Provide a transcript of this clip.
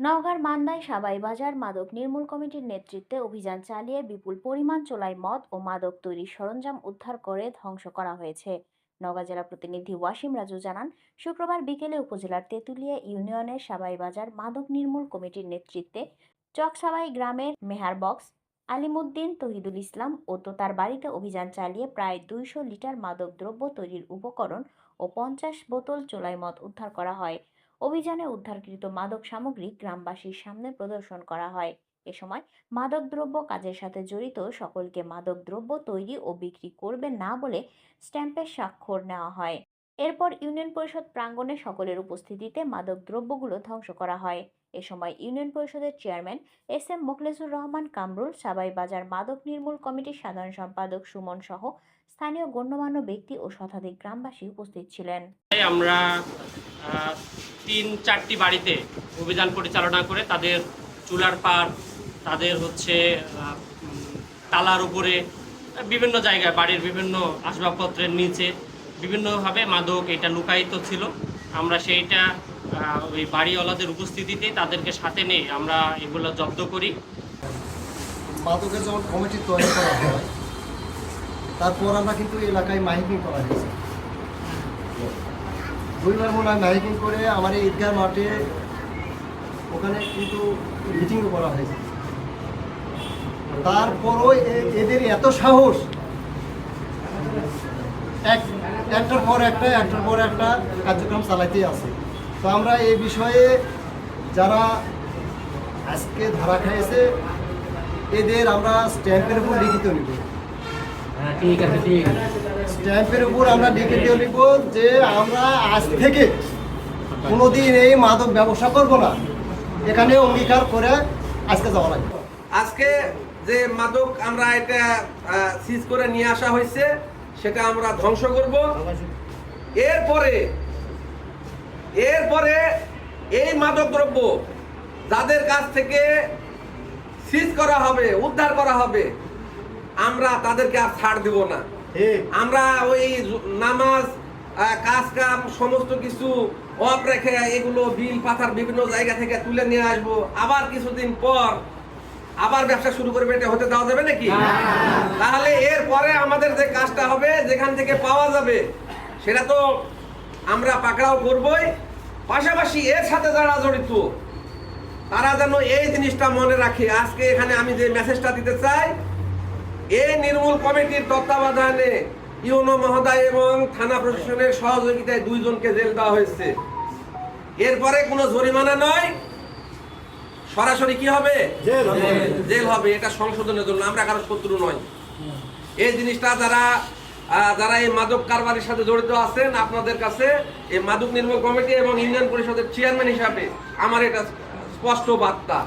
নওগাঁর মান্দায় সাবাই বাজার মাদক নির্মূল কমিটির নেতৃত্বে অভিযান চালিয়ে বিপুল পরিমাণ চোলাই মদ ও মাদক তৈরির সরঞ্জাম উদ্ধার করে ধ্বংস করা হয়েছে। নওগাঁ জেলা প্রতিনিধি ওয়াসিম রাজু জানান, শুক্রবার বিকেলে উপজেলার তেঁতুলিয়া ইউনিয়নের সাবাই বাজার মাদক নির্মূল কমিটির নেতৃত্বে চকসাবাই গ্রামের মেহার বক্স, আলিমুদ্দিন, তহিদুল ইসলাম ও তার বাড়িতে অভিযান চালিয়ে প্রায় 200 লিটার মাদক দ্রব্য তৈরির উপকরণ ও 50 বোতল চোলাই মদ উদ্ধার করা হয়। অভিযানে উদ্ধারকৃত মাদক সামগ্রী গ্রামবাসীর সামনে প্রদর্শন করা হয়। এ সময় মাদকদ্রব্য কাজের সাথে জড়িত সকলকে মাদকদ্রব্য তৈরি ও বিক্রি করবে না বলে স্ট্যাম্পের স্বাক্ষর নেওয়া হয়। এরপর ইউনিয়ন পরিষদ প্রাঙ্গণে সকলের উপস্থিতিতে মাদকদ্রব্যগুলো ধ্বংস করা হয়। এ সময় ইউনিয়ন পরিষদের চেয়ারম্যান এস.এম. মোখলেছুর রহমান কামরুল, সাবাই বাজার মাদক নির্মূল কমিটির সাধারণ সম্পাদক সুমন সহ স্থানীয় গণ্যমান্য ব্যক্তি ও শতাধিক গ্রামবাসী উপস্থিত ছিলেন। আমরা 3-4টি বাড়িতে অভিযান পরিচালনা করে তাদের চুলার পাড়, তাদের তালার উপরে, বিভিন্ন জায়গায় বাড়ির বিভিন্ন আসবাবপত্রের নিচে বিভিন্নভাবে মাদক এটা লুকায়িত ছিল। আমরা সেইটা ওই বাড়িওয়ালাদের উপস্থিতিতে তাদেরকে সাথে নিয়ে আমরা এগুলো জব্দ করি। মাদকের যখন কমিটি তৈরি করা হয়, তারপর আমরা কিন্তু এলাকায় মাইকিং করা হয়েছে। 2বার মনে হয় মাইকিং করে আমার এই ঈদগাহ মাঠে ওখানে কিন্তু মিটিংও করা হয়েছে। তারপরও এদের এত সাহস, একটার পর একটা কার্যক্রম চালাইতেই আছে। তো আমরা এই বিষয়ে যারা আজকে ধরা খাইছে এদের আমরা স্ট্যাম্পের উপর লিখিত নিব। স্ট্যাম্পের উপর আমরা লিখিত নিব যে আমরা আজ থেকে কোনোদিন এই মাদক ব্যবসা করব না, এখানে অঙ্গীকার করে আজকে যাওয়া লাগবে। আজকে যে মাদক আমরা এটা সিজ করে নিয়ে আসা হয়েছে সেটা আমরা ধ্বংস করব। এরপরে এই মাদক দ্রব্য যাদের কাছ থেকে সিজ করা হবে, উদ্ধার করা হবে, আমরা তাদেরকে আর ছাড় দেব না। আমরা ওই নামাজ, কাজ কাম সমস্ত কিছু অফ রেখে এগুলো বিল পাথার বিভিন্ন জায়গা থেকে তুলে নিয়ে আসবো। আবার কিছুদিন পর আবার ব্যবসা শুরু করবে, এটা হতে দেওয়া যাবে নাকি? তাহলে এরপরে আমাদের যে কাজটা হবে, যেখান থেকে পাওয়া যাবে সেটা তো আমরা পাকড়াও করবই, পাশাপাশি এর সাথে যারা জড়িত তারা যেন এই জিনিসটা মনে রাখে। আজকে এখানে আমি যে মেসেজটা দিতে চাই, এই নির্মূল কমিটির তত্ত্বাবধানে ইউনো মহোদয় এবং থানা প্রশাসনের সহযোগিতায় 2 জনকে জেল দেওয়া হয়েছে। এরপরে কোনো জরিমানা নয়, সরাসরি কি হবে? জেল হবে। এটা সংশোধনের জন্য, আমরা কারো শত্রু নয়। এই জিনিসটা যারা এই মাদক কারবারের সাথে জড়িত আছেন, আপনাদের কাছে এই মাদক নির্মূল কমিটি এবং ইউনিয়ন পরিষদের চেয়ারম্যান হিসাবে আমার এটা স্পষ্ট বার্তা।